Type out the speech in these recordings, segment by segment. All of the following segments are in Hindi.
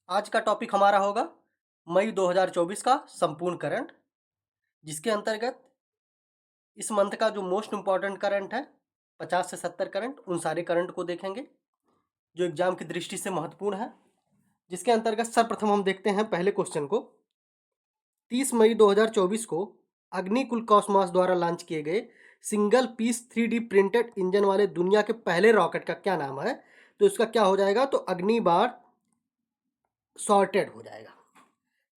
आज का टॉपिक हमारा होगा मई 2024 का संपूर्ण करंट, जिसके अंतर्गत इस मंथ का जो मोस्ट इम्पॉर्टेंट करंट है 50 से 70 करंट, उन सारे करंट को देखेंगे जो एग्जाम की दृष्टि से महत्वपूर्ण है। जिसके अंतर्गत सर्वप्रथम हम देखते हैं पहले क्वेश्चन को। 30 मई 2024 को अग्निकुल कॉस्मॉस द्वारा लॉन्च किए गए single piece 3D printed engine वाले दुनिया के पहले रॉकेट का क्या नाम है? तो इसका क्या हो जाएगा? तो अग्निबाण सॉर्टेड हो जाएगा।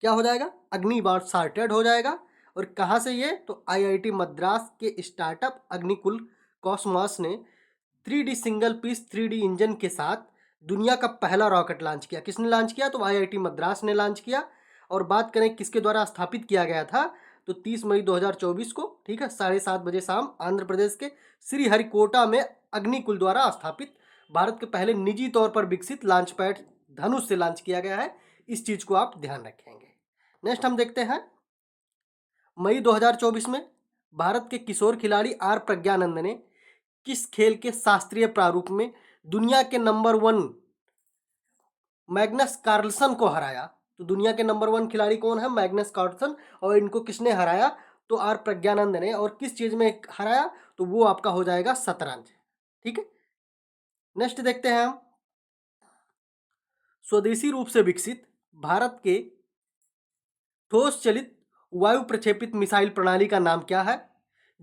क्या हो जाएगा? अग्निबाण सॉर्टेड हो जाएगा। और कहाँ से ये? तो आईआईटी मद्रास के स्टार्टअप अग्निकुल कॉस्मॉस ने 3D single piece 3D engine के साथ दुनिया का पहला रॉकेट लॉन्च किया। किसने लॉन्च किया? तो आईआईटी मद्रास ने लॉन्च किया। और बात करें किसके द्वारा स्थापित किया गया था, तो 30 मई 2024 को, ठीक है, 7:30 बजे शाम आंध्र प्रदेश के श्रीहरिकोटा में अग्निकुल द्वारा स्थापित भारत के पहले निजी तौर पर विकसित लॉन्च पैड धनुष से लॉन्च किया गया है। इस चीज को आप ध्यान रखेंगे। नेक्स्ट हम देखते हैं मई 2024 में भारत के किशोर खिलाड़ी आर प्रज्ञानंद ने किस खेल के शास्त्रीय प्रारूप में दुनिया के नंबर 1 मैग्नस कार्लसन को हराया? तो दुनिया के नंबर 1 खिलाड़ी कौन है? Magnus Carlsen. और इनको किसने हराया? तो आर प्रज्ञानंद ने। और किस चीज में हराया? तो वो आपका हो जाएगा शतरंज। ठीक है। नेक्स्ट देखते हैं हम स्वदेशी रूप से विकसित भारत के ठोस चलित वायु प्रक्षेपित मिसाइल प्रणाली का नाम क्या है,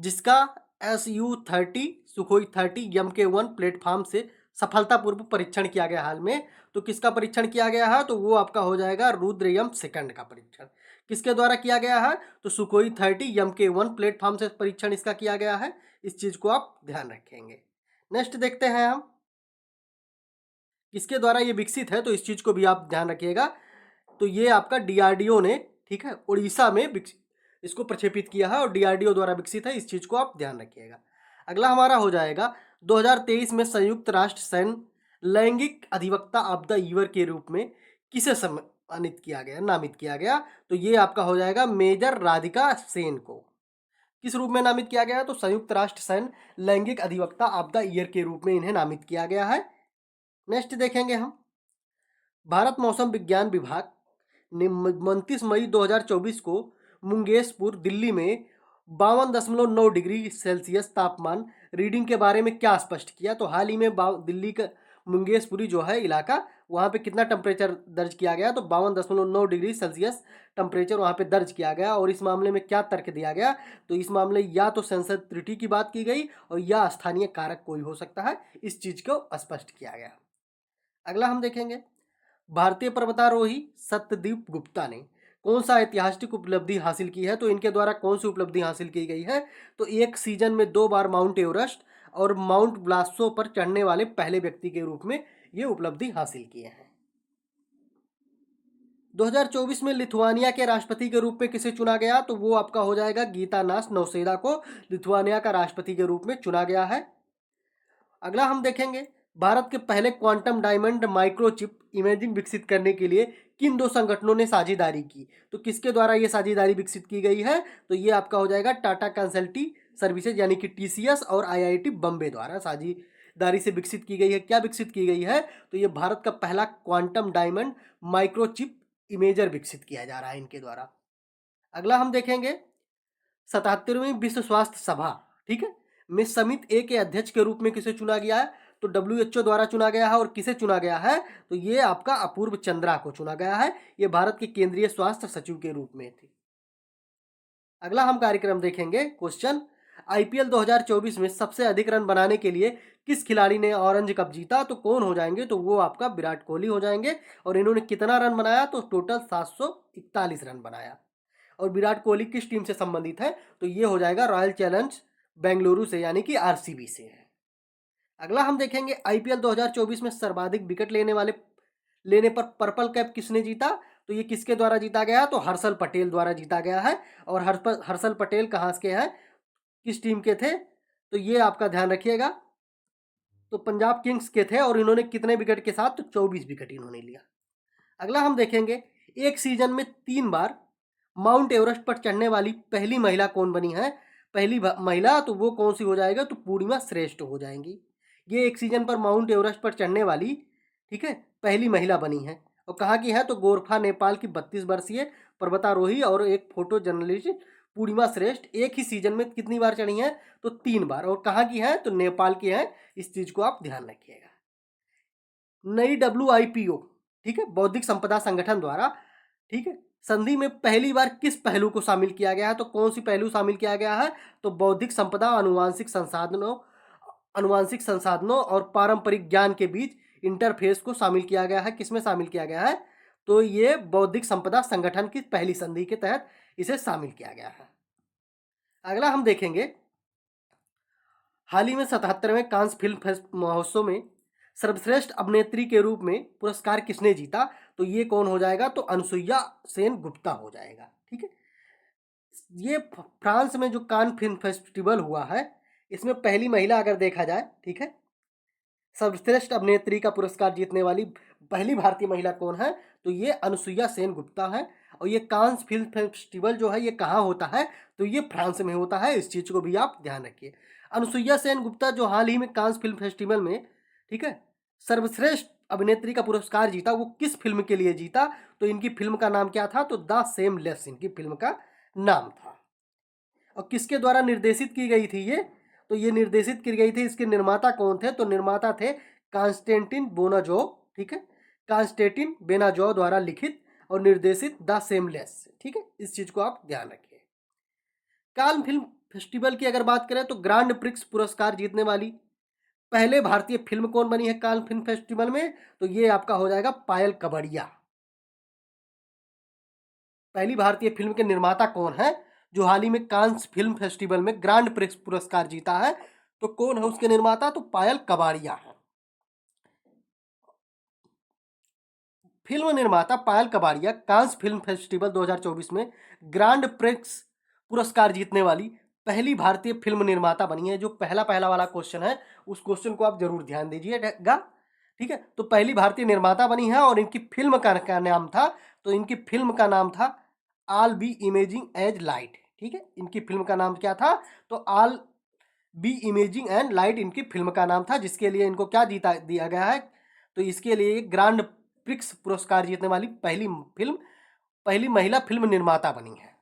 जिसका Su-30 सुखोई 30 Mk1 प्लेटफॉर्म से सफलतापूर्वक परीक्षण किया गया हाल में? तो किसका परीक्षण किया गया है? तो वो आपका हो जाएगा रुद्र यम सेकंड का परीक्षण। किसके द्वारा किया गया है? तो सुखोई 30 Mk1 प्लेटफॉर्म से परीक्षण इसका किया गया है। इस चीज को आप ध्यान रखेंगे। नेक्स्ट देखते हैं हम किसके द्वारा ये विकसित है, तो इस चीज को भी आप ध्यान रखिएगा। तो ये आपका डीआरडीओ ने, ठीक है, उड़ीसा में इसको प्रक्षेपित किया है और डीआरडीओ द्वारा विकसित है। इस चीज को आप ध्यान रखिएगा। अगला हमारा हो जाएगा 2023 में संयुक्त राष्ट्र संघ लैंगिक अधिवक्ता ऑफ द ईयर के रूप में किसे सम्मानित किया गया, नामित किया गया? तो ये आपका हो जाएगा मेजर राधिका सेन को। किस रूप में नामित किया गया? तो संयुक्त राष्ट्र संघ लैंगिक अधिवक्ता ऑफ द ईयर के रूप में इन्हें नामित किया गया है। नेक्स्ट देखेंगे हम भारत मौसम विज्ञान विभाग ने 29 मई 2024 को मुंगेशपुर दिल्ली में 52.9 डिग्री सेल्सियस तापमान रीडिंग के बारे में क्या स्पष्ट किया? तो हाल ही में दिल्ली का मुंगेशपुरी जो है इलाका, वहाँ पे कितना टेम्परेचर दर्ज किया गया? तो 52.9 डिग्री सेल्सियस टेम्परेचर वहाँ पे दर्ज किया गया। और इस मामले में क्या तर्क दिया गया? तो इस मामले या तो सेंसर त्रुटि की बात की गई और या स्थानीय कारक कोई हो सकता है। इस चीज को स्पष्ट किया गया। अगला हम देखेंगे भारतीय पर्वतारोही सत्यदीप गुप्ता ने कौन सा ऐतिहासिक उपलब्धि हासिल की है? तो इनके द्वारा कौन सी उपलब्धि हासिल की गई है? तो एक सीजन में 2 बार माउंट एवरेस्ट और माउंट ब्लासो पर चढ़ने वाले पहले व्यक्ति के रूप में ये उपलब्धि हासिल किए हैं। 2024 में लिथुआनिया के राष्ट्रपति के रूप में किसे चुना गया? तो वो आपका हो जाएगा गीतानास नौसेदा को लिथुआनिया का राष्ट्रपति के रूप में चुना गया है। अगला हम देखेंगे भारत के पहले क्वांटम डायमंड माइक्रोचिप इमेजिंग विकसित करने के लिए किन 2 संगठनों ने साझेदारी की? तो किसके द्वारा ये साझेदारी विकसित की गई है? तो ये आपका हो जाएगा टाटा कंसल्टी सर्विसेज यानी कि टीसीएस और आईआईटी बम्बे द्वारा साझेदारी से विकसित की गई है। क्या विकसित की गई है? तो ये भारत का पहला क्वांटम डायमंड माइक्रोचिप इमेजर विकसित किया जा रहा है इनके द्वारा। अगला हम देखेंगे 77वीं विश्व स्वास्थ्य सभा, ठीक है, में समिति ए के अध्यक्ष के रूप में किसे चुना गया है? तो डब्ल्यूएचओ द्वारा चुना गया है। और किसे चुना गया है? तो ये आपका अपूर्व चंद्रा को चुना गया है। ये भारत के केंद्रीय स्वास्थ्य सचिव के रूप में थी। अगला हम कार्यक्रम देखेंगे क्वेश्चन आईपीएल 2024 में सबसे अधिक रन बनाने के लिए किस खिलाड़ी ने ऑरेंज कप जीता? तो कौन हो जाएंगे? तो वो आपका विराट कोहली हो जाएंगे। और इन्होंने कितना रन बनाया? तो टोटल 741 रन बनाया। और विराट कोहली किस टीम से संबंधित है? तो ये हो जाएगा रॉयल चैलेंज बेंगलुरु से यानी कि आरसीबी से है। अगला हम देखेंगे आईपीएल 2024 में सर्वाधिक विकेट लेने पर पर्पल कैप किसने जीता? तो ये किसके द्वारा जीता गया? तो हर्षल पटेल द्वारा जीता गया है। और हर्षल पटेल कहाँ के हैं, किस टीम के थे? तो ये आपका ध्यान रखिएगा, तो पंजाब किंग्स के थे। और इन्होंने कितने विकेट के साथ? तो 24 विकेट इन्होंने लिया। अगला हम देखेंगे एक सीजन में 3 बार माउंट एवरेस्ट पर चढ़ने वाली पहली महिला कौन बनी है? पहली महिला तो वो कौन सी हो जाएगा? तो पूर्णिमा श्रेष्ठ हो जाएंगी। ये एक सीजन पर माउंट एवरेस्ट पर चढ़ने वाली, ठीक है, पहली महिला बनी है। और कहाँ की है तो गोरखा नेपाल की 32 वर्षीय पर्वतारोही और एक फोटो जर्नलिस्ट पूर्णिमा श्रेष्ठ एक ही सीजन में कितनी बार चढ़ी हैं तो 3 बार। और कहाँ की है तो नेपाल की है। इस चीज को आप ध्यान रखिएगा। नई WIPO, ठीक है, बौद्धिक संपदा संगठन द्वारा, ठीक है, संधि में पहली बार किस पहलू को शामिल किया गया है तो कौन सी पहलू शामिल किया गया है तो बौद्धिक संपदा, अनुवांशिक संसाधनों और पारंपरिक ज्ञान के बीच इंटरफेस को शामिल किया गया है। किसमें शामिल किया गया है तो ये बौद्धिक संपदा संगठन की पहली संधि के तहत इसे शामिल किया गया है। अगला हम देखेंगे, हाल ही में 77वें कांस फिल्म महोत्सव में सर्वश्रेष्ठ अभिनेत्री के रूप में पुरस्कार किसने जीता तो ये कौन हो जाएगा तो अनुसुईया सेन गुप्ता हो जाएगा। ठीक है, ये फ्रांस में जो कान फिल्म फेस्टिवल हुआ है इसमें पहली महिला अगर देखा जाए, ठीक है, सर्वश्रेष्ठ अभिनेत्री का पुरस्कार जीतने वाली पहली भारतीय महिला कौन है तो ये अनुसुईया सेन गुप्ता है। और ये कांस फिल्म फेस्टिवल जो है ये कहाँ होता है तो ये फ्रांस में होता है। इस चीज को भी आप ध्यान रखिए। अनुसुईया सेन गुप्ता जो हाल ही में कांस फिल्म फेस्टिवल में, ठीक है, सर्वश्रेष्ठ अभिनेत्री का पुरस्कार जीता, वो किस फिल्म के लिए जीता तो इनकी फिल्म का नाम क्या था तो द सेमलेस इनकी फिल्म का नाम था। और किसके द्वारा निर्देशित की गई थी ये तो ये निर्देशित की गई थी, इसके निर्माता कौन थे तो निर्माता थे कॉन्स्टेंटिन बोनाजो, ठीक है, कॉन्स्टेंटिन बेनाजो द्वारा लिखित और निर्देशित द सेमलेस। ठीक है, इस चीज को आप ध्यान रखिए। कान फिल्म फेस्टिवल की अगर बात करें तो ग्रांड प्रिक्स पुरस्कार जीतने वाली पहले भारतीय फिल्म कौन बनी है कान फिल्म फेस्टिवल में तो ये आपका हो जाएगा पायल कबड्डिया। पहली भारतीय फिल्म के निर्माता कौन है जो हाल ही में कांस फिल्म फेस्टिवल में ग्रांड प्रिक्स पुरस्कार जीता है तो कौन है उसके निर्माता तो पायल कबाड़िया है। फिल्म निर्माता पायल कबाड़िया कांस फिल्म फेस्टिवल 2024 में ग्रांड प्रिक्स पुरस्कार जीतने वाली पहली भारतीय फिल्म निर्माता बनी है। जो पहला पहला वाला क्वेश्चन है उस क्वेश्चन को आप जरूर ध्यान दीजिएगा। ठीक है, तो पहली भारतीय निर्माता बनी है और इनकी फिल्म का नाम था तो इनकी फिल्म का नाम था आल बी इमेजिंग एज लाइट। ठीक है, इनकी फिल्म का नाम क्या था तो आल बी इमेजिंग एंड लाइट इनकी फिल्म का नाम था, जिसके लिए इनको क्या जीता दिया गया है तो इसके लिए ग्रांड प्रिक्स पुरस्कार जीतने वाली पहली महिला फिल्म निर्माता बनी है।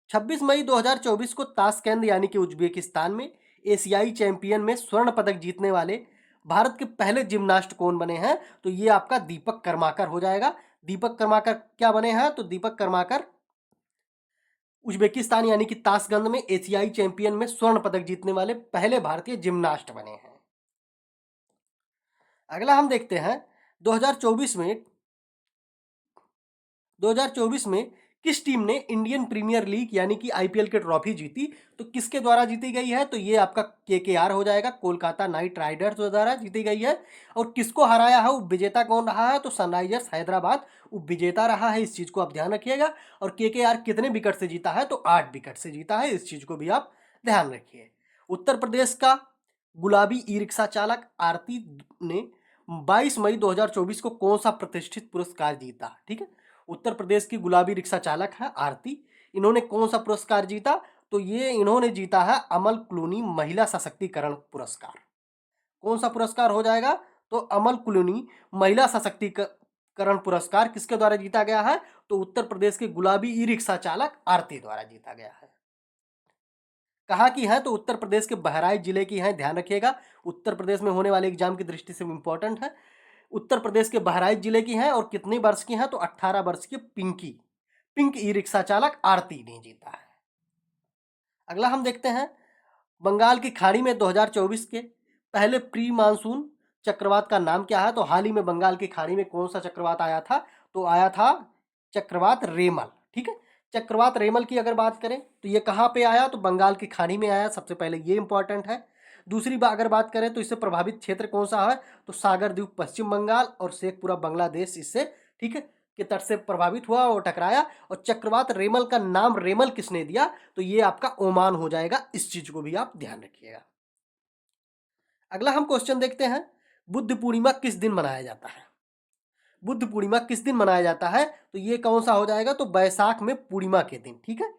26 मई 2024 को ताशकंद यानी कि उज्बेकिस्तान में एशियाई चैंपियन में स्वर्ण पदक जीतने वाले भारत के पहले जिम्नास्ट कौन बने हैं तो ये आपका दीपक कर्माकर हो जाएगा। दीपक कर्माकर क्या बने हैं तो दीपक कर्माकर उज्बेकिस्तान यानी कि ताशकंद में एशियाई चैंपियन में स्वर्ण पदक जीतने वाले पहले भारतीय जिम्नास्ट बने हैं। अगला हम देखते हैं 2024 में किस टीम ने इंडियन प्रीमियर लीग यानी कि IPL की ट्रॉफी जीती तो किसके द्वारा जीती गई है तो ये आपका KKR हो जाएगा, कोलकाता नाइट राइडर्स द्वारा जीती गई है। और किसको हराया है, उप विजेता कौन रहा है तो सनराइजर्स हैदराबाद उप विजेता रहा है। इस चीज को आप ध्यान रखिएगा। और KKR कितने विकेट से जीता है तो 8 विकेट से जीता है। इस चीज को भी आप ध्यान रखिए। उत्तर प्रदेश का गुलाबी ई रिक्शा चालक आरती ने 22 मई 2024 को कौन सा प्रतिष्ठित पुरस्कार जीता। ठीक है, उत्तर प्रदेश की गुलाबी रिक्शा चालक है आरती, इन्होंने कौन सा पुरस्कार जीता तो ये इन्होंने जीता है अमल क्लूनी महिला सशक्तिकरण पुरस्कार। कौन सा पुरस्कार हो जाएगा तो अमल क्लूनी महिला सशक्तिकरण पुरस्कार किसके द्वारा जीता गया है तो उत्तर प्रदेश के गुलाबी ई रिक्शा चालक आरती द्वारा जीता गया है। कहाँ की है तो उत्तर प्रदेश के बहराइच जिले की है, ध्यान रखिएगा। उत्तर प्रदेश में होने वाले एग्जाम की दृष्टि से इंपॉर्टेंट है। उत्तर प्रदेश के बहराइच जिले की हैं और कितने वर्ष की हैं तो 18 वर्ष की पिंक ई रिक्शा चालक आरती ने जीता है। अगला हम देखते हैं, बंगाल की खाड़ी में 2024 के पहले प्री मानसून चक्रवात का नाम क्या है तो हाल ही में बंगाल की खाड़ी में कौन सा चक्रवात आया था तो आया था चक्रवात रेमल। ठीक है, चक्रवात रेमल की अगर बात करें तो ये कहाँ पे आया तो बंगाल की खाड़ी में आया, सबसे पहले ये इंपॉर्टेंट है। दूसरी बात अगर बात करें तो इससे प्रभावित क्षेत्र कौन सा है तो सागर द्वीप पश्चिम बंगाल और शेखपुरा बांग्लादेश इससे, ठीक है, के तट से प्रभावित हुआ और टकराया। और चक्रवात रेमल का नाम रेमल किसने दिया तो ये आपका ओमान हो जाएगा। इस चीज को भी आप ध्यान रखिएगा। अगला हम क्वेश्चन देखते हैं, बुद्ध पूर्णिमा किस दिन मनाया जाता है। बुद्ध पूर्णिमा किस दिन मनाया जाता है तो ये कौन सा हो जाएगा तो बैसाख में पूर्णिमा के दिन। ठीक है,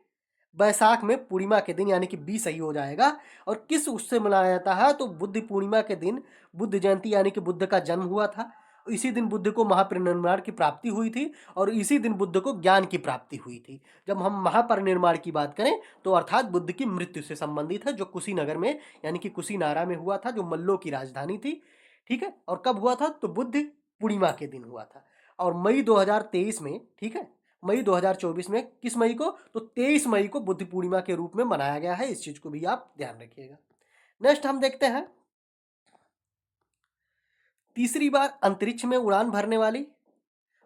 बैसाख में पूर्णिमा के दिन यानी कि 20 सही हो जाएगा। और किस उससे मनाया जाता है तो बुद्ध पूर्णिमा के दिन बुद्ध जयंती यानी कि बुद्ध का जन्म हुआ था इसी दिन बुद्ध को महापरिनिर्वाण की प्राप्ति हुई थी और इसी दिन बुद्ध को ज्ञान की प्राप्ति हुई थी। जब हम महापरिनिर्वाण की बात करें तो अर्थात बुद्ध की मृत्यु से संबंधित है, जो कुशीनगर में यानी कि कुशीनारा में हुआ था, जो मल्लों की राजधानी थी। ठीक है, और कब हुआ था? तो बुद्ध पूर्णिमा के दिन हुआ था। और मई 2023 में, ठीक है, मई 2024 में किस मई को? तो 23 मई को बुद्ध पूर्णिमा के रूप में मनाया गया है। इस चीज को भी आप ध्यान रखिएगा। नेक्स्ट हम देखते हैं, तीसरी बार अंतरिक्ष में उड़ान भरने वाली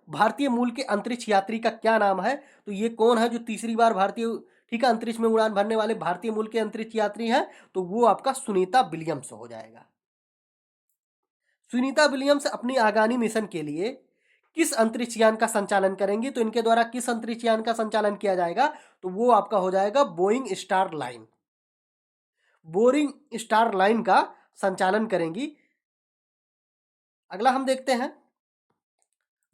भारतीय मूल के अंतरिक्ष यात्री का क्या नाम है? तो ये कौन है जो तीसरी बार भारतीय, ठीक है, अंतरिक्ष में उड़ान भरने वाले भारतीय मूल के अंतरिक्ष यात्री हैं? तो वो आपका सुनीता विलियम्स हो जाएगा। सुनीता विलियम्स अपनी आगामी मिशन के लिए किस अंतरिक्ष यान का संचालन करेंगी? तो इनके द्वारा किस अंतरिक्ष यान का संचालन किया जाएगा? तो वो आपका हो जाएगा Boeing star line. Boring star line का संचालन करेंगी। अगला हम देखते हैं,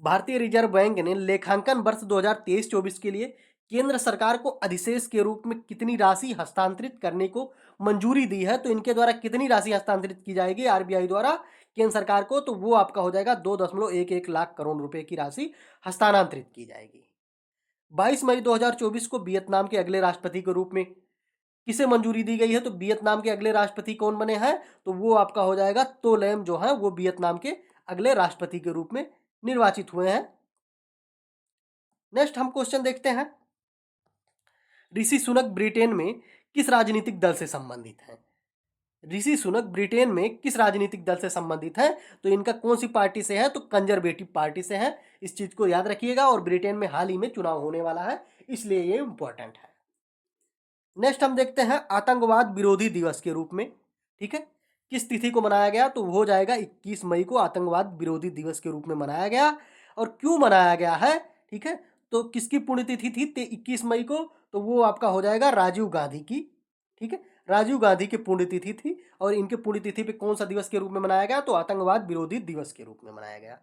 भारतीय रिजर्व बैंक ने लेखांकन वर्ष 2023-24 के लिए केंद्र सरकार को अधिशेष के रूप में कितनी राशि हस्तांतरित करने को मंजूरी दी है? तो इनके द्वारा कितनी राशि हस्तांतरित की जाएगी आरबीआई द्वारा केंद्र सरकार को? तो वो आपका हो जाएगा 2.11 लाख करोड़ रुपए की राशि हस्तांतरित की जाएगी। 22 मई 2024 को वियतनाम के अगले राष्ट्रपति के रूप में किसे मंजूरी दी गई है? तो वियतनाम के अगले राष्ट्रपति कौन बने हैं? तो वो आपका हो जाएगा तो लैम, जो है वो वियतनाम के अगले राष्ट्रपति के रूप में निर्वाचित हुए हैं। नेक्स्ट हम क्वेश्चन देखते हैं, ऋषि सुनक ब्रिटेन में किस राजनीतिक दल से संबंधित है? ऋषि सुनक ब्रिटेन में किस राजनीतिक दल से संबंधित है? तो इनका कौन सी पार्टी से है? तो कंजर्वेटिव पार्टी से है। इस चीज को याद रखिएगा। और ब्रिटेन में हाल ही में चुनाव होने वाला है, इसलिए ये इंपॉर्टेंट है। नेक्स्ट हम देखते हैं, आतंकवाद विरोधी दिवस के रूप में, ठीक है, किस तिथि को मनाया गया? तो हो जाएगा 21 मई को आतंकवाद विरोधी दिवस के रूप में मनाया गया। और क्यों मनाया गया है? ठीक है, तो किसकी पुण्यतिथि थी 21 मई को? तो वो आपका हो जाएगा राजीव गांधी की। ठीक है, राजीव गांधी की पुण्यतिथि थी। और इनके पुण्यतिथि पे कौन सा दिवस के रूप में मनाया गया? तो आतंकवाद विरोधी दिवस के रूप में मनाया गया।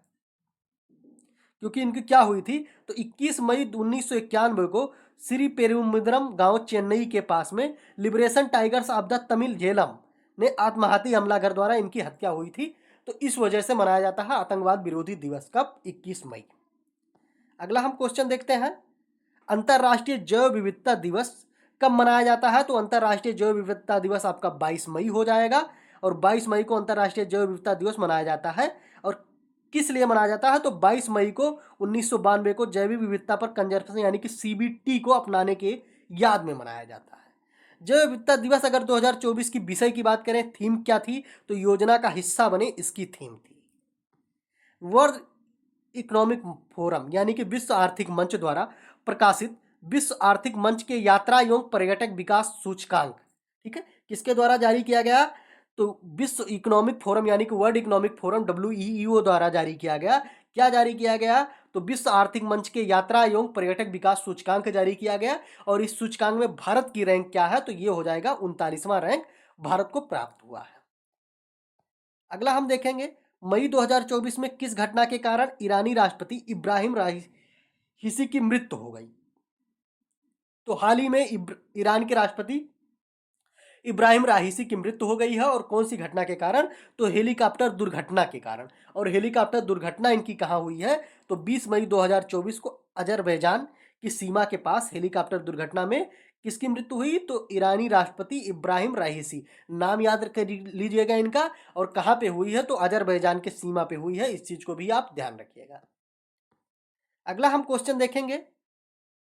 क्योंकि इनकी क्या हुई थी? तो 21 मई 1991 को श्री पेरुम्बद्रम गांव चेन्नई के पास में liberation tigers of the Tamil Jhelum ने आत्मघाती हमलावर द्वारा इनकी हत्या हुई थी। तो इस वजह से मनाया जाता है आतंकवाद विरोधी दिवस। कब? 21 मई। अगला हम क्वेश्चन देखते हैं, अंतरराष्ट्रीय जैव विविधता दिवस कब मनाया जाता है? तो अंतरराष्ट्रीय जैव विविधता दिवस आपका 22 मई हो जाएगा। और 22 मई को अंतरराष्ट्रीय जैव विविधता दिवस मनाया जाता है। और किस लिए मनाया जाता है? तो 22 मई को 1992 को जैविक विविधता पर कंजर्वेशन यानी कि सीबीटी को अपनाने के याद में मनाया जाता है। जैव विविधता दिवस अगर 2024 की विषय की बात करें, थीम क्या थी? तो योजना का हिस्सा बने, इसकी थीम थी वर्ल्ड इकोनॉमिक फोरम यानी कि विश्व आर्थिक मंच द्वारा प्रकाशित विश्व आर्थिक मंच के यात्रा एवं पर्यटक विकास सूचकांक, ठीक है, किसके द्वारा जारी किया गया? तो विश्व इकोनॉमिक फोरम यानी कि वर्ल्ड इकोनॉमिक फोरम WEO द्वारा जारी किया गया। क्या जारी किया गया? तो विश्व आर्थिक मंच के यात्रा एवं पर्यटक विकास सूचकांक जारी किया गया। और इस सूचकांक में भारत की रैंक क्या है? तो ये हो जाएगा 39वां रैंक भारत को प्राप्त हुआ है। अगला हम देखेंगे, मई 2024 में किस घटना के कारण ईरानी राष्ट्रपति इब्राहिम राइसी की मृत्यु हो गई? तो हाल ही में ईरान के राष्ट्रपति इब्राहिम राइसी की मृत्यु हो गई है। और कौन सी घटना के कारण? तो हेलीकॉप्टर दुर्घटना के कारण। और हेलीकॉप्टर दुर्घटना इनकी कहाँ हुई है? तो 20 मई 2024 को अजरबैजान की सीमा के पास हेलीकॉप्टर दुर्घटना में किसकी मृत्यु हुई? तो ईरानी राष्ट्रपति इब्राहिम राइसी, नाम याद कर लीजिएगा इनका। और कहाँ पे हुई है? तो अजरबैजान के सीमा पे हुई है। इस चीज को भी आप ध्यान रखिएगा। अगला हम क्वेश्चन देखेंगे,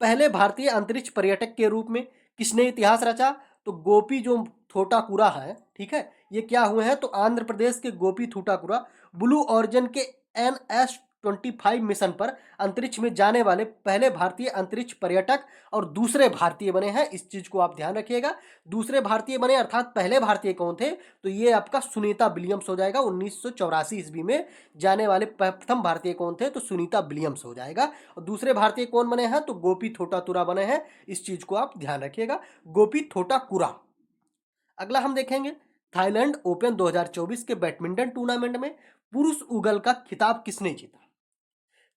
पहले भारतीय अंतरिक्ष पर्यटक के रूप में किसने इतिहास रचा? तो गोपी जो थोटाकुरा है, ठीक है, ये क्या हुए हैं? तो आंध्र प्रदेश के गोपी थोटाकुरा ब्लू ऑरिजिन के NS-25 मिशन पर अंतरिक्ष में जाने वाले पहले भारतीय अंतरिक्ष पर्यटक और दूसरे भारतीय बने हैं। इस चीज को आप ध्यान रखिएगा। दूसरे भारतीय बने अर्थात पहले भारतीय कौन थे? तो ये आपका सुनीता विलियम्स हो जाएगा। 1984 ईस्वी में जाने वाले प्रथम भारतीय कौन थे? तो सुनीता विलियम्स हो जाएगा। और दूसरे भारतीय कौन बने हैं? तो गोपी थोटातुरा बने हैं। इस चीज को आप ध्यान रखिएगा, गोपी थोटाकुरा। अगला हम देखेंगे, थाईलैंड ओपन 2024 के बैडमिंटन टूर्नामेंट में पुरुष युगल का खिताब किसने जीता?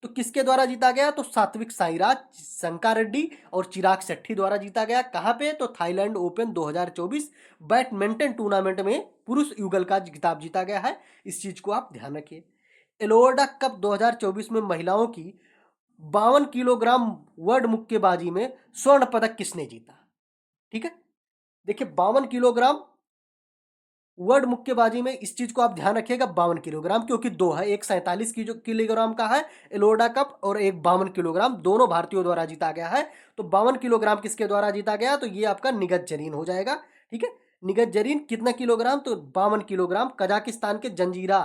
तो किसके द्वारा जीता गया? तो सात्विक साईराज, शंका रेड्डी और चिराग शेट्टी द्वारा जीता गया। कहां पे? तो थाईलैंड ओपन 2024 बैडमिंटन टूर्नामेंट में पुरुष युगल का खिताब जीता गया है। इस चीज को आप ध्यान रखिए। एलोरा कप 2024 में महिलाओं की 52 किलोग्राम वर्ल्ड मुक्केबाजी में स्वर्ण पदक किसने जीता? ठीक है, देखिए 52 किलोग्राम वर्ल्ड मुक्केबाजी में, इस चीज को आप ध्यान रखिएगा, 52 किलोग्राम, क्योंकि दो है, एक 47 किलोग्राम का है एलोरा कप और एक 52 किलोग्राम, दोनों भारतीयों द्वारा जीता गया है। तो 52 किलोग्राम किसके द्वारा जीता गया? तो ये आपका निगत जरीन हो जाएगा। ठीक है, निगत जरीन कितना किलोग्राम? तो 52 किलोग्राम कजाकिस्तान के जंजीरा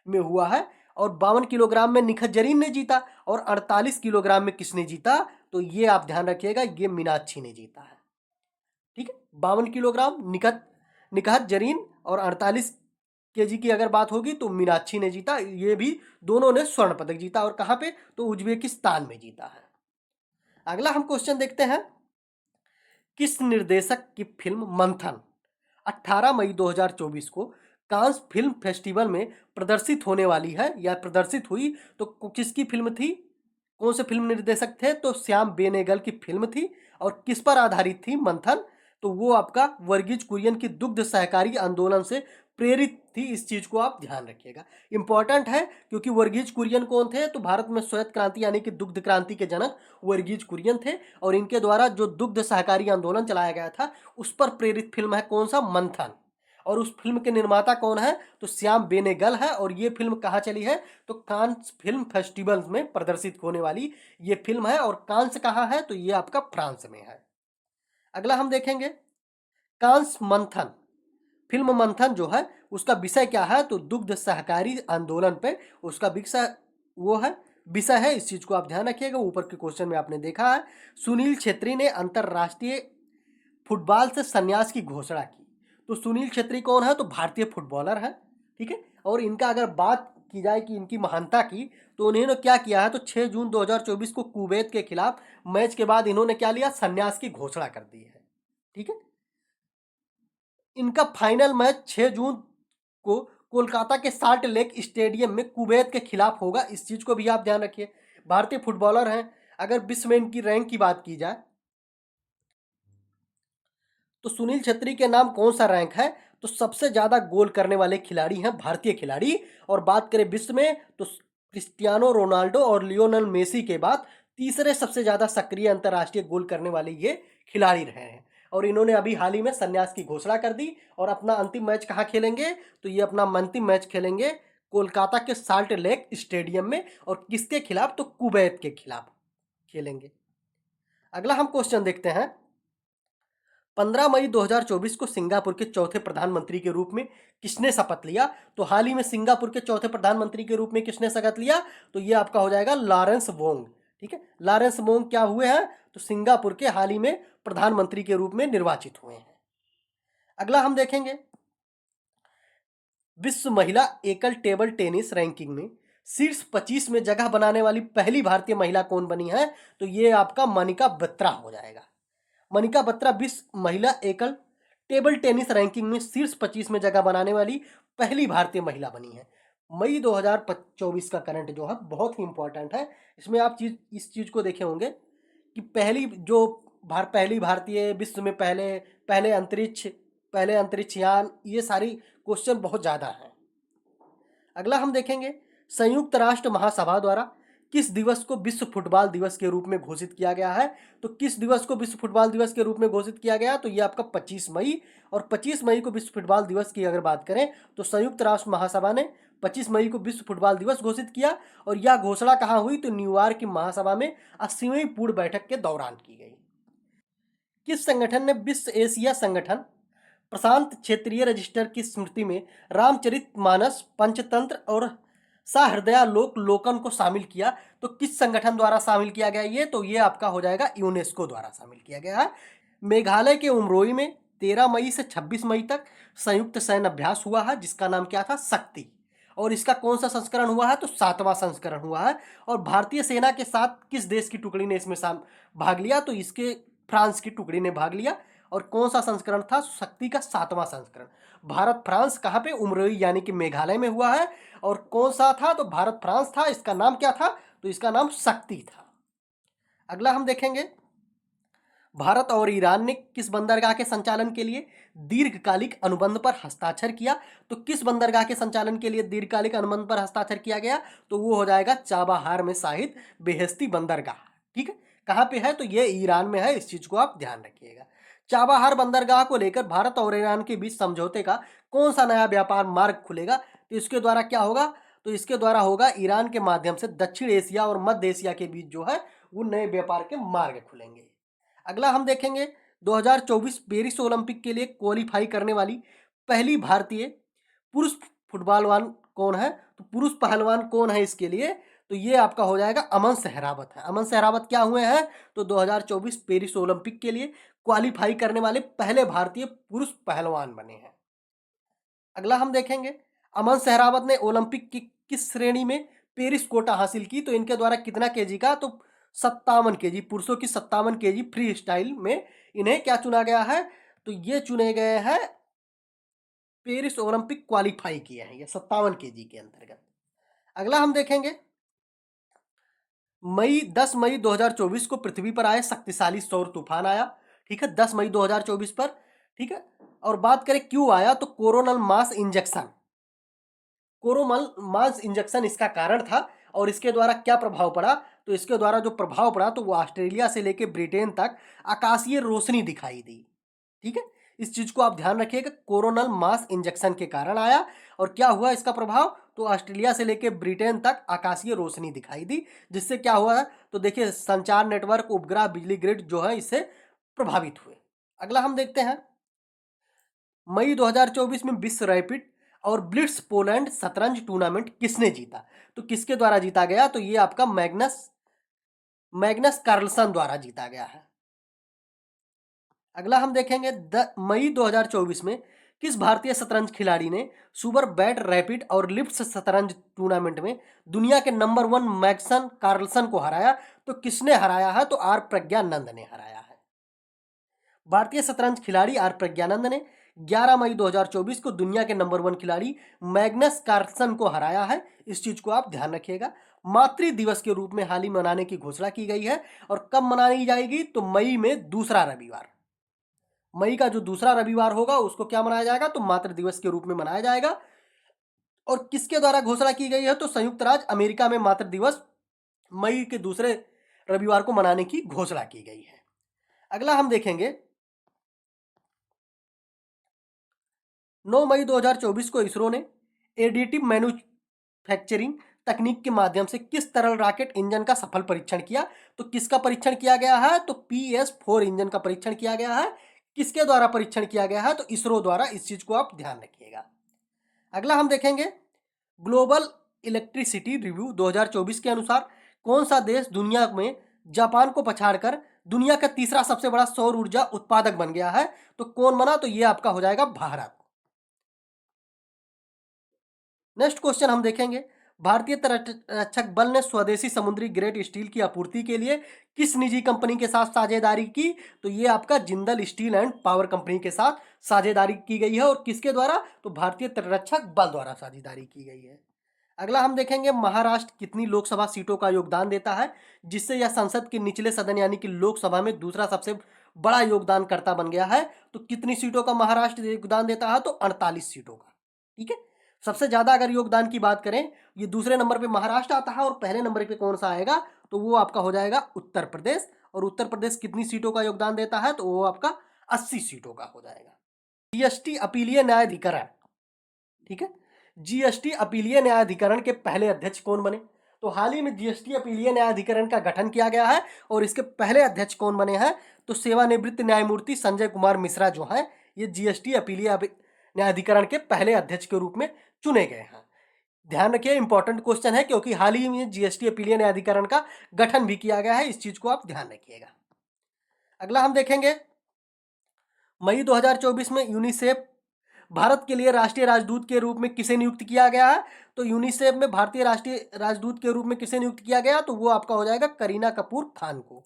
में हुआ है। और 52 किलोग्राम में निखत जरीन ने जीता। और 48 किलोग्राम में किसने जीता? तो ये आप ध्यान रखिएगा, ये मीनाक्षी ने जीता है। ठीक है, 52 किलोग्राम निखत निखत जरीन और 48 केजी की अगर बात होगी तो मीनाक्षी ने जीता। ये भी दोनों ने स्वर्ण पदक जीता। और कहाँ पे? तो उज्बेकिस्तान में जीता है। अगला हम क्वेश्चन देखते हैं, किस निर्देशक की फिल्म मंथन 18 मई 2024 को कांस फिल्म फेस्टिवल में प्रदर्शित होने वाली है या प्रदर्शित हुई? तो किसकी फिल्म थी? कौन से फिल्म निर्देशक थे? तो श्याम बेनेगल की फिल्म थी। और किस पर आधारित थी मंथन? तो वो आपका वर्गीज कुरियन की दुग्ध सहकारी आंदोलन से प्रेरित थी। इस चीज को आप ध्यान रखिएगा, इंपॉर्टेंट है, क्योंकि वर्गीज कुरियन कौन थे? तो भारत में श्वेत क्रांति यानी कि दुग्ध क्रांति के जनक वर्गीज कुरियन थे। और इनके द्वारा जो दुग्ध सहकारी आंदोलन चलाया गया था उस पर प्रेरित फिल्म है कौन सा? मंथन। और उस फिल्म के निर्माता कौन है? तो श्याम बेनेगल है। और ये फिल्म कहाँ चली है? तो कांस फिल्म फेस्टिवल में प्रदर्शित होने वाली ये फिल्म है। और कांस कहाँ है? तो ये आपका फ्रांस में है। अगला हम देखेंगे, कांस मंथन फिल्म मंथन जो है उसका विषय क्या है? तो दुग्ध सहकारी आंदोलन पे उसका विषय वो है विषय है। इस चीज को आप ध्यान रखिएगा, ऊपर के क्वेश्चन में आपने देखा है। सुनील छेत्री ने अंतरराष्ट्रीय फुटबॉल से संन्यास की घोषणा की। तो सुनील छेत्री कौन है? तो भारतीय फुटबॉलर है। ठीक है, और इनका अगर बात की जाए कि इनकी महानता की, तो उन्होंने क्या किया है? तो 6 जून 2024 को कुवैत के खिलाफ मैच के बाद इन्होंने क्या लिया? संन्यास की घोषणा कर दी है। ठीक है, इनका फाइनल मैच 6 जून को कोलकाता के साल्ट लेक स्टेडियम में कुवैत के खिलाफ होगा। इस चीज को भी आप ध्यान रखिए, भारतीय फुटबॉलर हैं। अगर विश्व में इनकी रैंक की बात की जाए तो सुनील छेत्री के नाम कौन सा रैंक है? तो सबसे ज्यादा गोल करने वाले खिलाड़ी हैं भारतीय खिलाड़ी। और बात करें विश्व में तो क्रिस्टियानो रोनाल्डो और लियोनेल मेसी के बाद तीसरे सबसे ज्यादा सक्रिय अंतर्राष्ट्रीय गोल करने वाले ये खिलाड़ी रहे हैं। और इन्होंने अभी हाल ही में संन्यास की घोषणा कर दी। और अपना अंतिम मैच कहाँ खेलेंगे? तो ये अपना अंतिम मैच खेलेंगे कोलकाता के साल्ट लेक स्टेडियम में। और किसके खिलाफ? तो कुवैत के खिलाफ खेलेंगे। अगला हम क्वेश्चन देखते हैं, 15 मई 2024 को सिंगापुर के चौथे प्रधानमंत्री के रूप में किसने शपथ लिया? तो हाल ही में सिंगापुर के चौथे प्रधानमंत्री के रूप में किसने शपथ लिया? तो ये आपका हो जाएगा लॉरेंस वोंग। ठीक है, लॉरेंस वोंग क्या हुए हैं? तो सिंगापुर के हाल ही में प्रधानमंत्री के रूप में निर्वाचित हुए हैं। अगला हम देखेंगे, विश्व महिला एकल टेबल टेनिस रैंकिंग में शीर्ष 25 में जगह बनाने वाली पहली भारतीय महिला कौन बनी है? तो ये आपका मनिका बत्रा हो जाएगा। मनिका बत्रा विश्व महिला एकल टेबल टेनिस रैंकिंग में शीर्ष 25 में जगह बनाने वाली पहली भारतीय महिला बनी है। मई 2024 का करंट जो है बहुत ही इंपॉर्टेंट है। इसमें आप इस चीज को देखे होंगे कि पहली भारतीय विश्व में पहले अंतरिक्ष यान, ये सारी क्वेश्चन बहुत ज़्यादा हैं। अगला हम देखेंगे, संयुक्त राष्ट्र महासभा द्वारा किस दिवस को विश्व फुटबॉल दिवस के रूप में घोषित किया गया है? तो किस दिवस को विश्व फुटबॉल दिवस के रूप में घोषित किया गया? तो ये आपका 25 मई। और 25 मई को विश्व फुटबॉल दिवस की अगर बात करें तो संयुक्त राष्ट्र महासभा ने 25 मई को विश्व फुटबॉल दिवस घोषित किया। और यह घोषणा कहाँ हुई? तो न्यूयॉर्क की महासभा में 80वीं पूर्ण बैठक के दौरान की गई। किस संगठन ने विश्व एशिया संगठन प्रशांत क्षेत्रीय रजिस्टर की स्मृति में रामचरितमानस, पंचतंत्र और सहृदयालोक लोकन को शामिल किया? तो किस संगठन द्वारा शामिल किया गया ये? तो ये आपका हो जाएगा यूनेस्को द्वारा शामिल किया गया है। मेघालय के उमरोई में 13 मई से 26 मई तक संयुक्त सैन्य अभ्यास हुआ है, जिसका नाम क्या था? शक्ति। और इसका कौन सा संस्करण हुआ है? तो 7वां संस्करण हुआ है। और भारतीय सेना के साथ किस देश की टुकड़ी ने इसमें भाग लिया? तो इसके फ्रांस की टुकड़ी ने भाग लिया। और कौन सा संस्करण था? शक्ति का 7वां संस्करण। भारत फ्रांस कहाँ पे? उमरोई यानी कि मेघालय में हुआ है। और कौन सा था? तो भारत फ्रांस था। इसका नाम क्या था? तो इसका नाम शक्ति था। अगला हम देखेंगे, भारत और ईरान ने किस बंदरगाह के संचालन के लिए दीर्घकालिक अनुबंध पर हस्ताक्षर किया? तो किस बंदरगाह के संचालन के लिए दीर्घकालिक अनुबंध पर हस्ताक्षर किया गया? तो वो हो जाएगा चाबाहार में शाहिद बेहेश्ती बंदरगाह। ठीक है, कहाँ पे है? तो ये ईरान में है, इस चीज को आप ध्यान रखिएगा। चाबाहार बंदरगाह को लेकर भारत और ईरान के बीच समझौते का कौन सा नया व्यापार मार्ग खुलेगा? तो इसके द्वारा क्या होगा? तो इसके द्वारा होगा ईरान के माध्यम से दक्षिण एशिया और मध्य एशिया के बीच जो है वो नए व्यापार के मार्ग खुलेंगे। अगला हम देखेंगे 2024 पेरिस ओलंपिक के लिए क्वालिफाई करने वाली पहली भारतीय पुरुष फुटबॉलवान कौन है? तो पुरुष पहलवान कौन है इसके लिए? तो ये आपका हो जाएगा अमन सहरावत है। अमन सहरावत क्या हुए हैं? तो 2024 पेरिस ओलंपिक के लिए क्वालिफाई करने वाले पहले भारतीय पुरुष पहलवान बने हैं। अगला हम देखेंगे अमन सहरावत ने ओलंपिक की किस श्रेणी में पेरिस कोटा हासिल की? तो इनके द्वारा कितना केजी का? तो 57 केजी, पुरुषों की 57 केजी फ्री स्टाइल में इन्हें क्या चुना गया है? तो ये चुने गए हैं, पेरिस ओलंपिक क्वालिफाई किए हैं ये 57 केजी के अंतर्गत। अगला हम देखेंगे 10 मई 2024 को पृथ्वी पर आए शक्तिशाली सौर तूफान आया। ठीक है, 10 मई 2024 पर। ठीक है, और बात करें क्यों आया? तो coronal mass injection, coronal mass injection इसका कारण था। और इसके द्वारा क्या प्रभाव पड़ा? तो इसके द्वारा जो प्रभाव पड़ा तो वो ऑस्ट्रेलिया से लेकर ब्रिटेन तक आकाशीय रोशनी दिखाई दी। ठीक है, इस चीज को आप ध्यान रखिएगा, कोरोनल मास इंजेक्शन के कारण आया। और क्या हुआ इसका प्रभाव? तो ऑस्ट्रेलिया से लेकर ब्रिटेन तक आकाशीय रोशनी दिखाई दी, जिससे क्या हुआ? तो देखिए संचार नेटवर्क, उपग्रह, बिजली ग्रिड जो है इससे प्रभावित हुए। अगला हम देखते हैं मई 2024 में विश्व रैपिड और ब्लिट्स पोलैंड शतरंज टूर्नामेंट किसने जीता? तो किसके द्वारा जीता गया? तो ये आपका मैग्नस मैग्नस कार्लसन द्वारा जीता गया है। अगला हम देखेंगे मई 2024 में किस भारतीय शतरंज खिलाड़ी ने सुपर बैट रैपिड और लिफ्ट शतरंज टूर्नामेंट में दुनिया के नंबर 1 मैग्सन कार्लसन को हराया? तो किसने हराया है? तो आर प्रज्ञानंद ने हराया है। भारतीय शतरंज खिलाड़ी आर प्रज्ञानंद ने 11 मई 2024 को दुनिया के नंबर 1 खिलाड़ी मैग्नस कार्लसन को हराया है। इस चीज को आप ध्यान रखिएगा। मातृ दिवस के रूप में हाल ही मनाने की घोषणा की गई है। और कब मनाई जाएगी? तो मई में दूसरा रविवार, मई का जो दूसरा रविवार होगा उसको क्या मनाया जाएगा? तो मातृ दिवस के रूप में मनाया जाएगा। और किसके द्वारा घोषणा की गई है? तो संयुक्त राज्य अमेरिका में मातृ दिवस मई के दूसरे रविवार को मनाने की घोषणा की गई है। अगला हम देखेंगे 9 मई 2024 को इसरो ने एडिटिव मैन्युफैक्चरिंग तकनीक के माध्यम से किस तरल रॉकेट इंजन का सफल परीक्षण किया? तो किसका परीक्षण किया गया है? तो PS4 इंजन का परीक्षण किया गया है। किसके द्वारा परीक्षण किया गया है? तो इसरो द्वारा। इस चीज को आप ध्यान रखिएगा। अगला हम देखेंगे ग्लोबल इलेक्ट्रिसिटी रिव्यू 2024 के अनुसार कौन सा देश दुनिया में जापान को पछाड़कर दुनिया का तीसरा सबसे बड़ा सौर ऊर्जा उत्पादक बन गया है? तो कौन बना? तो ये आपका हो जाएगा भारत। नेक्स्ट क्वेश्चन हम देखेंगे भारतीय तटरक्षक बल ने स्वदेशी समुद्री ग्रेड स्टील की आपूर्ति के लिए किस निजी कंपनी के साथ साझेदारी की? तो ये आपका Jindal steel and power company के साथ साझेदारी की गई है। और किसके द्वारा? तो भारतीय तटरक्षक बल द्वारा साझेदारी की गई है। अगला हम देखेंगे महाराष्ट्र कितनी लोकसभा सीटों का योगदान देता है, जिससे यह संसद के निचले सदन यानी कि लोकसभा में दूसरा सबसे बड़ा योगदानकर्ता बन गया है। तो कितनी सीटों का महाराष्ट्र योगदान देता है? तो 48 सीटों का। ठीक है, सबसे ज्यादा अगर योगदान की बात करें, ये दूसरे नंबर पे महाराष्ट्र आता है और पहले नंबर पे कौन सा आएगा? तो वो आपका हो जाएगा उत्तर प्रदेश। और उत्तर प्रदेश कितनी सीटों का योगदान देता है? तो वो आपका 80 सीटों का हो जाएगा। जीएसटी अपीलीय न्यायाधिकरण, ठीक है, जीएसटी अपीलीय न्यायाधिकरण के पहले अध्यक्ष कौन बने? तो हाल ही में जीएसटी अपीलीय न्यायाधिकरण का गठन किया गया है। और इसके पहले अध्यक्ष कौन बने हैं? तो सेवानिवृत्त न्यायमूर्ति संजय कुमार मिश्रा जो है ये जीएसटी अपीलीय न्यायाधिकरण के पहले अध्यक्ष के रूप में चुने गए हैं। ध्यान रखिए, इंपॉर्टेंट क्वेश्चन है क्योंकि हाल ही में जीएसटी अपीलीय न्यायाधिकरण का गठन भी किया गया है। इस चीज को आप ध्यान रखिएगा। अगला हम देखेंगे मई 2024 में यूनिसेफ भारत के लिए राष्ट्रीय राजदूत के रूप में किसे नियुक्त किया गया है? तो यूनिसेफ में भारतीय राष्ट्रीय राजदूत के रूप में किसे नियुक्त किया गया? तो वो आपका हो जाएगा करीना कपूर खान को।